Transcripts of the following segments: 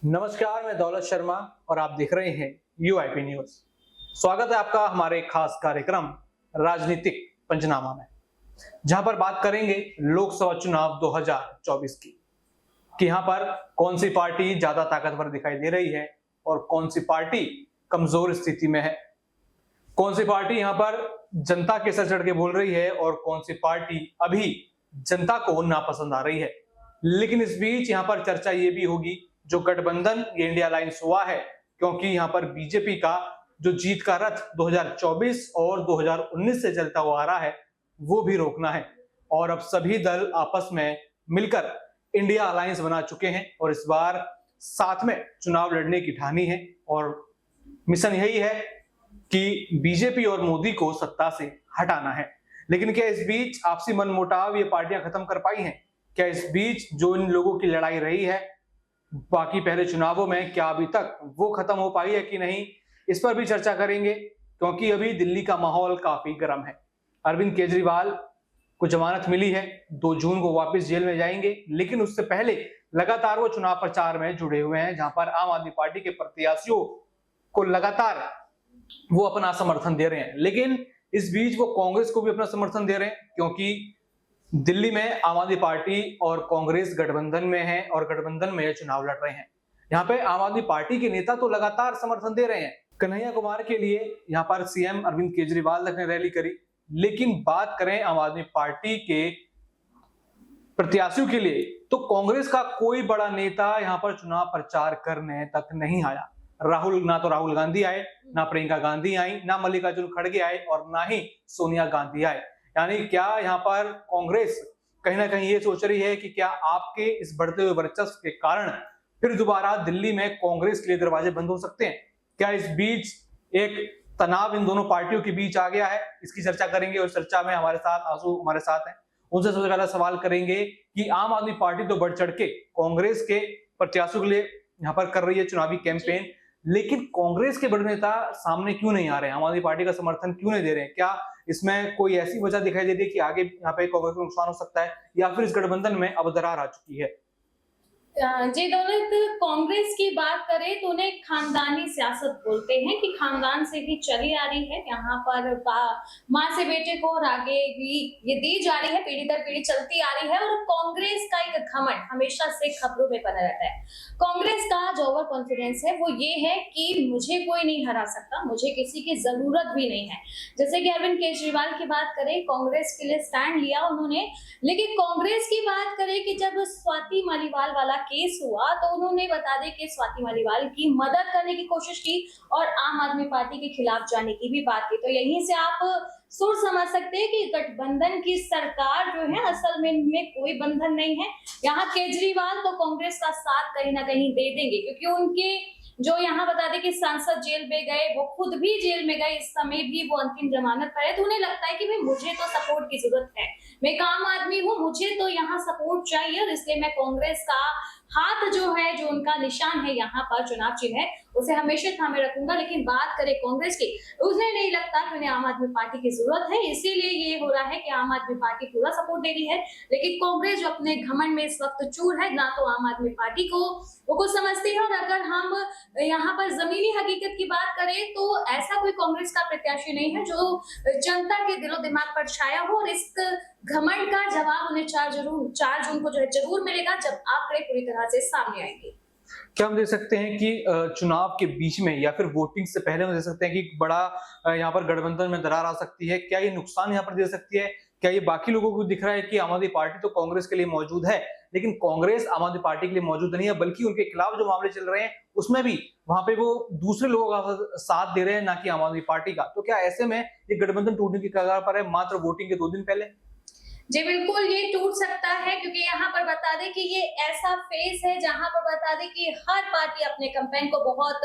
नमस्कार, मैं दौलत शर्मा और आप देख रहे हैं यूआईपी न्यूज। स्वागत है आपका हमारे खास कार्यक्रम राजनीतिक पंचनामा में, जहां पर बात करेंगे लोकसभा चुनाव 2024 की कि यहाँ पर कौन सी पार्टी ज्यादा ताकतवर दिखाई दे रही है और कौन सी पार्टी कमजोर स्थिति में है, कौन सी पार्टी यहाँ पर जनता के सर चढ़ के बोल रही है और कौन सी पार्टी अभी जनता को नापसंद आ रही है। लेकिन इस बीच यहाँ पर चर्चा ये भी होगी जो गठबंधन ये इंडिया अलायंस हुआ है, क्योंकि यहाँ पर बीजेपी का जो जीत का रथ 2024 और 2019 से चलता हुआ आ रहा है वो भी रोकना है और अब सभी दल आपस में मिलकर इंडिया अलायंस बना चुके हैं और इस बार साथ में चुनाव लड़ने की ठानी है और मिशन यही है कि बीजेपी और मोदी को सत्ता से हटाना है। लेकिन क्या इस बीच आपसी मनमुटाव ये पार्टियां खत्म कर पाई हैं? क्या इस बीच जो इन लोगों की लड़ाई रही है बाकी पहले चुनावों में, क्या अभी तक वो खत्म हो पाई है कि नहीं, इस पर भी चर्चा करेंगे, क्योंकि अभी दिल्ली का माहौल काफी गर्म है। अरविंद केजरीवाल को जमानत मिली है, 2 जून को वापस जेल में जाएंगे, लेकिन उससे पहले लगातार वो चुनाव प्रचार में जुड़े हुए हैं, जहां पर आम आदमी पार्टी के प्रत्याशियों को लगातार वो अपना समर्थन दे रहे हैं। लेकिन इस बीच वो कांग्रेस को भी अपना समर्थन दे रहे हैं, क्योंकि दिल्ली में आम आदमी पार्टी और कांग्रेस गठबंधन में है और गठबंधन में चुनाव लड़ रहे हैं। यहाँ पे आम आदमी पार्टी के नेता तो लगातार समर्थन दे रहे हैं। कन्हैया कुमार के लिए यहाँ पर सीएम अरविंद केजरीवाल ने रैली करी, लेकिन बात करें आम आदमी पार्टी के प्रत्याशियों के लिए तो कांग्रेस का कोई बड़ा नेता यहाँ पर चुनाव प्रचार करने तक नहीं आया। ना तो राहुल गांधी आए, ना प्रियंका गांधी आई, ना मल्लिकार्जुन खड़गे आए और ना ही सोनिया गांधी आए। यानी क्या यहाँ पर कांग्रेस कहीं ना कहीं ये सोच रही है कि क्या आपके इस बढ़ते हुए वर्चस्व के कारण फिर दोबारा दिल्ली में कांग्रेस के लिए दरवाजे बंद हो सकते हैं? क्या इस बीच एक तनाव इन दोनों पार्टियों के बीच आ गया है? इसकी चर्चा करेंगे और चर्चा में हमारे साथ आंसू हमारे साथ हैं। उनसे सबसे पहला सवाल करेंगे कि आम आदमी पार्टी तो बढ़ चढ़ के कांग्रेस के प्रत्याशियों के लिए यहाँ पर कर रही है चुनावी कैंपेन, लेकिन कांग्रेस के बड़े नेता सामने क्यों नहीं आ रहे हैं? आम आदमी पार्टी का समर्थन क्यों नहीं दे रहे हैं? क्या इसमें कोई ऐसी वजह दिखाई दे रही है कि आगे यहाँ पे कांग्रेस को नुकसान हो सकता है, या फिर इस गठबंधन में अब दरार आ चुकी है? जी दौलत, कांग्रेस की बात करें तो उन्हें खानदानी सियासत बोलते हैं कि खानदान से ही चली आ रही है। यहाँ पर माँ से बेटे को और आगे भी ये दी जा रही है, पीढ़ी दर पीढ़ी चलती आ रही है। और कांग्रेस का एक घमंड हमेशा से खबरों में बना रहता है। कांग्रेस का जो ओवर कॉन्फिडेंस है वो ये है कि मुझे कोई नहीं हरा सकता, मुझे किसी की जरूरत भी नहीं है। जैसे कि अरविंद केजरीवाल की बात करें, कांग्रेस के लिए स्टैंड लिया उन्होंने। लेकिन कांग्रेस की बात करें कि जब स्वाति मालीवाल वाला केस हुआ तो उन्होंने बता दें कि स्वाति मालीवाल की मदद करने की कोशिश की और आम आदमी पार्टी के खिलाफ जाने की भी बात की। तो यहीं से आप सोच समझ सकते हैं कि गठबंधन की सरकार जो है असल में इनमें कोई बंधन नहीं है। यहाँ केजरीवाल तो कांग्रेस का साथ कहीं ना कहीं दे देंगे, क्योंकि उनके जो यहाँ बता दें कि सांसद जेल में गए, वो खुद भी जेल में गए, इस समय भी वो अंतिम जमानत पर है। तो उन्हें लगता है कि भाई मुझे तो सपोर्ट की जरूरत है, मैं एक आम आदमी हूँ, मुझे तो यहाँ सपोर्ट चाहिए और इसलिए मैं कांग्रेस का हाथ जो है, जो उनका निशान है यहाँ पर चुनाव चिन्ह है, उसे हमेशा थामे रखूंगा। लेकिन बात करें कांग्रेस की, उन्हें नहीं लगता कि उन्हें आम आदमी पार्टी की जरूरत है, इसीलिए ये हो रहा है कि आम आदमी पार्टी पूरा सपोर्ट दे रही है। लेकिन कांग्रेस जो अपने घमंड में इस वक्त चूर है, ना तो आम आदमी पार्टी को वो कुछ समझती है। और अगर हम यहाँ पर जमीनी हकीकत की बात करें तो ऐसा कोई कांग्रेस का प्रत्याशी नहीं है जो जनता के दिलो दिमाग पर छाया हो। और इस घमंड का जवाब उन्हें 4 जून को जो है जरूर मिलेगा, जब आंकड़े पूरी तरह से सामने आएंगे। क्या हम देख सकते हैं कि चुनाव के बीच में या फिर वोटिंग से पहले हम देख सकते हैं कि बड़ा यहाँ पर गठबंधन में दरार आ सकती है? क्या ये नुकसान यहाँ पर दे सकती है? क्या ये बाकी लोगों को दिख रहा है कि आम आदमी पार्टी तो कांग्रेस के लिए मौजूद है, लेकिन कांग्रेस आम आदमी पार्टी के लिए मौजूद नहीं है, बल्कि उनके खिलाफ जो मामले चल रहे हैं उसमें भी वहां पे वो दूसरे लोगों का साथ दे रहे हैं, ना कि आम आदमी पार्टी का? तो क्या ऐसे में ये गठबंधन टूटने की कगार पर है मात्र वोटिंग के 2 दिन पहले? जी बिल्कुल, ये टूट सकता है, क्योंकि यहाँ पर बता दें कि ये ऐसा फेज है जहां पर बता दें कि हर पार्टी अपने कैंपेन को बहुत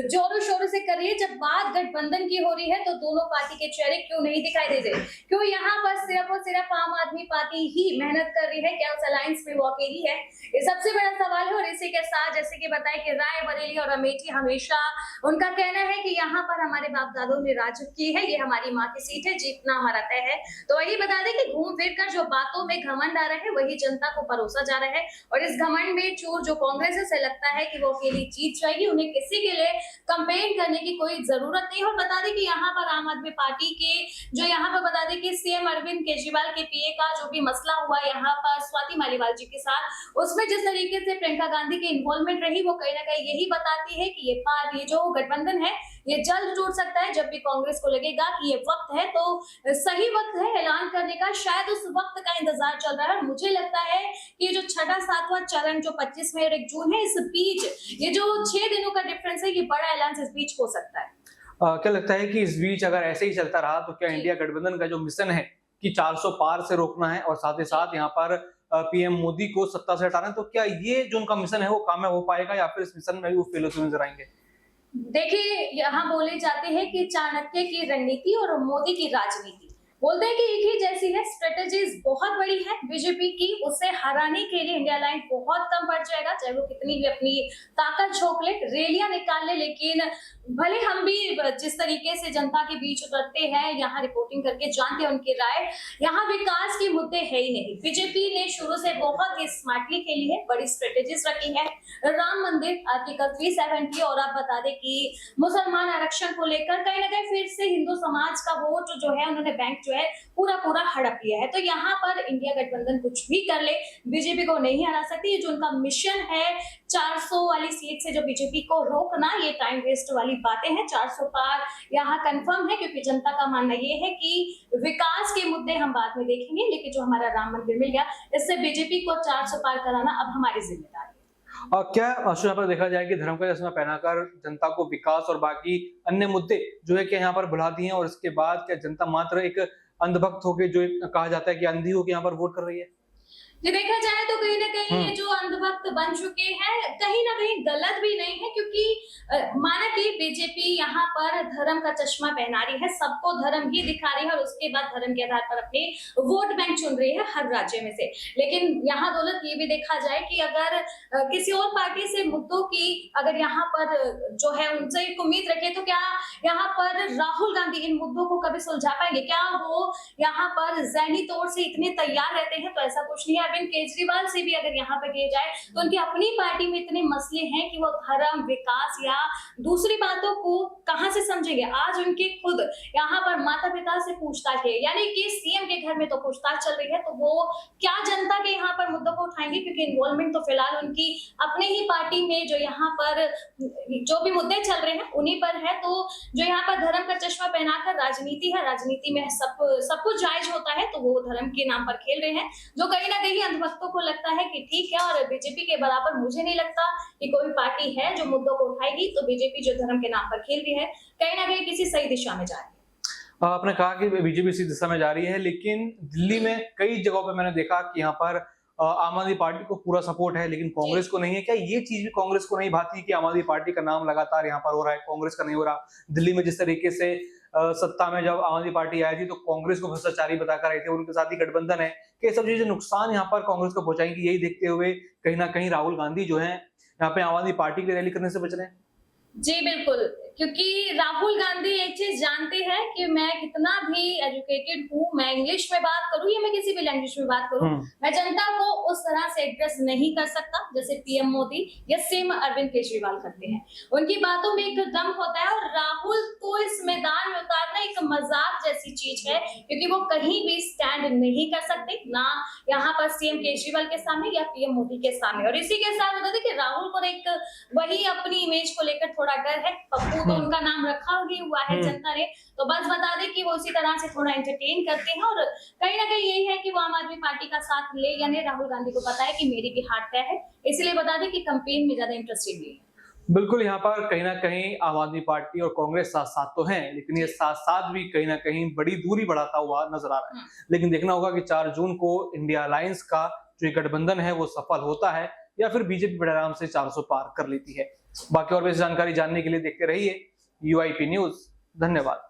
जोरों शोरों से कर रही है। जब बात गठबंधन की हो रही है तो दोनों पार्टी के चेहरे क्यों नहीं दिखाई दे रहे? क्यों यहाँ पर सिर्फ और सिर्फ आम आदमी पार्टी ही मेहनत कर रही है? क्या उस अलायंस में वो अकेली है? ये सबसे बड़ा सवाल है। और इसी के साथ जैसे कि बताया कि रायबरेली और अमेठी हमेशा उनका कहना है कि यहाँ पर हमारे बाप दादों ने राज की है, ये हमारी माँ की सीट है, जीतना हमारा तय है। तो वही बता दें कि घूम फिर कर पर जो बातों में घमंड आ रहा है वही जनता को परोसा जा रहा है, और इस घमंड में चूर जो कांग्रेस से लगता है कि वो अकेली जीत जाएगी, उन्हें किसी के लिए कंपेन करने की कोई जरूरत नहीं। और बता दें कि यहाँ पर आम आदमी पार्टी के जो यहाँ पर बता दें कि सीएम अरविंद केजरीवाल के पीए का जो भी मसला हुआ यहाँ पर स्वाति मालीवाल जी के साथ, उसमें जिस तरीके से प्रियंका गांधी की इन्वॉल्वमेंट रही वो कहीं ना कहीं यही बताती है कि ये जो गठबंधन है ये जल्द टूट सकता है। जब भी कांग्रेस को लगेगा कि ये वक्त है तो सही वक्त है ऐलान करने का, शायद उस वक्त का इंतजार चल रहा है। मुझे लगता है कि जो छठा सातवां चरण जो 25 मई और 1 जून है, इस बीच ये जो 6 दिनों का डिफरेंस है, ये बड़ा ऐलान इस बीच हो सकता है। क्या लगता है कि इस बीच अगर ऐसे ही चलता रहा तो क्या इंडिया गठबंधन का जो मिशन है कि 400 पार से रोकना है और साथ ही साथ यहाँ पर पीएम मोदी को सत्ता से हटाना है, तो क्या ये जो उनका मिशन है वो कामयाब हो पाएगा या फिर इस मिशन में भी वो फेल होते नजर आएंगे? देखिए, यहाँ बोले जाते हैं कि चाणक्य की रणनीति और मोदी की राजनीति बोलते हैं कि एक ही जैसी है, स्ट्रेटेजीज बहुत बड़ी है बीजेपी की, उसे हराने के लिए इंडिया लाइन बहुत कम पड़ जाएगा, चाहे वो कितनी भी अपनी ताकत झोंक ले, रैलियां निकाल ले। लेकिन भले हम भी जिस तरीके से जनता के बीच उतरते हैं, यहाँ रिपोर्टिंग करके जानते हैं उनकी राय, यहाँ विकास के मुद्दे है ही नहीं। बीजेपी ने शुरू से बहुत ही स्मार्टली खेली है, बड़ी स्ट्रेटेजीज रखी है। राम मंदिर, आर्टिकल 370, और आप बता दें कि मुसलमान आरक्षण को लेकर कहीं ना कहीं फिर से हिंदू समाज का वोट जो है उन्होंने बैंक जो है पूरा हड़प लिया है। तो यहाँ पर इंडिया गठबंधन कुछ भी कर ले, बीजेपी को नहीं हरा सकती। ये जो उनका मिशन है 400 वाली सीट से जो बीजेपी को रोकना, ये टाइम वेस्ट वाली बातें हैं। 400 पार यहाँ कंफर्म है, क्योंकि जनता का मानना ये है कि विकास के मुद्दे हम बाद में देखेंगे, लेकिन जो हमारा राम मंदिर मिल गया, इससे बीजेपी को 400 पार कराना अब हमारी जिम्मेदारी है। और क्या यहाँ पर देखा जाए कि धर्म का चश्मा पहनाकर जनता को विकास और बाकी अन्य मुद्दे जो है कि यहाँ पर भुला दिए हैं, और इसके बाद क्या जनता मात्र एक अंधभक्त होके जो कहा जाता है कि अंधी होके यहाँ पर वोट कर रही है? ये देखा जाए तो कहीं ना कहीं ये जो अंधभक्त बन चुके हैं कहीं ना कहीं गलत भी नहीं है, क्योंकि माना कि बीजेपी यहाँ पर धर्म का चश्मा पहना रही है, सबको धर्म ही दिखा रही है और उसके बाद धर्म के आधार पर अपने वोट बैंक चुन रही है हर राज्य में से। लेकिन यहाँ दौलत ये भी देखा जाए कि अगर किसी और पार्टी से मुद्दों की अगर यहाँ पर जो है उनसे एक उम्मीद रखे, तो क्या यहाँ पर राहुल गांधी इन मुद्दों को कभी सुलझा पाएंगे? क्या वो यहाँ पर ज़हनी तौर से इतने तैयार रहते हैं? तो ऐसा कुछ नहीं है। अरविंद केजरीवाल से भी अगर यहाँ पर किए जाए तो उनकी अपनी पार्टी में इतने मसले हैं कि वो धर्म, विकास या दूसरी बातों को कहां से समझेंगे। आज उनके खुद यहाँ पर माता पिता से पूछताछ है, यानी कि सीएम के घर में तो पूछताछ चल रही है, तो वो क्या जनता के यहाँ पर मुद्दों को उठाएंगे? क्योंकि इन्वॉल्वमेंट तो फिलहाल उनकी अपने ही पार्टी में जो यहाँ पर जो भी मुद्दे चल रहे हैं उन्हीं पर है। तो जो यहाँ पर धर्म का चश्मा पहनाकर राजनीति है, राजनीति में सब कुछ जायज होता है, तो वो धर्म के नाम पर खेल रहे हैं, जो कहीं ना कहीं अंधभक्तों को लगता है कि ठीक है। और बीजेपी के बराबर मुझे नहीं लगता कि कोई पार्टी है जो मुद्दों को उठाएगी। तो बीजेपी जो धर्म के नाम पर खेल रही है कहीं ना कहीं किसी सही दिशा में जा रही है। आपने कहा कि बीजेपी इसी दिशा में जा रही है, लेकिन दिल्ली में कई जगहों पे मैंने देखा कि यहाँ पर आम आदमी पार्टी को पूरा सपोर्ट है लेकिन कांग्रेस को नहीं है। क्या ये चीज भी कांग्रेस को नहीं भाती कि आम आदमी पार्टी का नाम लगातार यहाँ पर हो रहा है, कांग्रेस का नहीं हो रहा? दिल्ली में जिस तरीके से सत्ता में जब आम आदमी पार्टी आई थी तो कांग्रेस को भ्रष्टाचारी बताकर आई थी, उनके साथ ही गठबंधन है, कि सब चीजें नुकसान यहाँ पर कांग्रेस को पहुंचाएंगी। यही देखते हुए कहीं ना कहीं राहुल गांधी जो है यहाँ पे आम आदमी पार्टी की रैली करने से बच रहे हैं। जी बिल्कुल, क्योंकि राहुल गांधी एक चीज जानते हैं कि मैं कितना भी एजुकेटेड हूँ, मैं इंग्लिश में बात करूँ या मैं किसी भी लैंग्वेज में बात करूँ, मैं जनता को उस तरह से एड्रेस नहीं कर सकता जैसे पीएम मोदी या सीएम अरविंद केजरीवाल करते हैं। उनकी बातों में एक दम होता है, और राहुल को इस मैदान में उतारना एक मजाक जैसी चीज है, क्योंकि वो कहीं भी स्टैंड नहीं कर सकते, ना यहाँ पर सीएम केजरीवाल के सामने या पीएम मोदी के सामने। और इसी के साथ बता दें कि राहुल को एक वही अपनी इमेज को लेकर थोड़ा डर है, पप्पू तो उनका नाम रखा ही हुआ है जनता ने, तो बस बता दें कि वो उसी तरह से थोड़ा एंटरटेन करते हैं। और कहीं ना कहीं यही है कि वो आम आदमी पार्टी का साथ ले या नहीं, राहुल गांधी को पता है कि मेरी भी हार तय है, इसलिए बता दें कि कैंपेन में ज्यादा इंटरेस्टेड नहीं है। बिल्कुल, यहाँ पर कहीं ना कहीं आम आदमी पार्टी और कांग्रेस साथ साथ तो हैं, लेकिन ये साथ साथ भी कहीं ना कहीं बड़ी दूरी बढ़ाता हुआ नजर आ रहा है। लेकिन देखना होगा कि 4 जून को इंडिया अलायंस का जो गठबंधन है वो सफल होता है या फिर बीजेपी बड़े आराम से 400 पार कर लेती है। बाकी और भी जानकारी जानने के लिए देखते रहिए UIP न्यूज। धन्यवाद।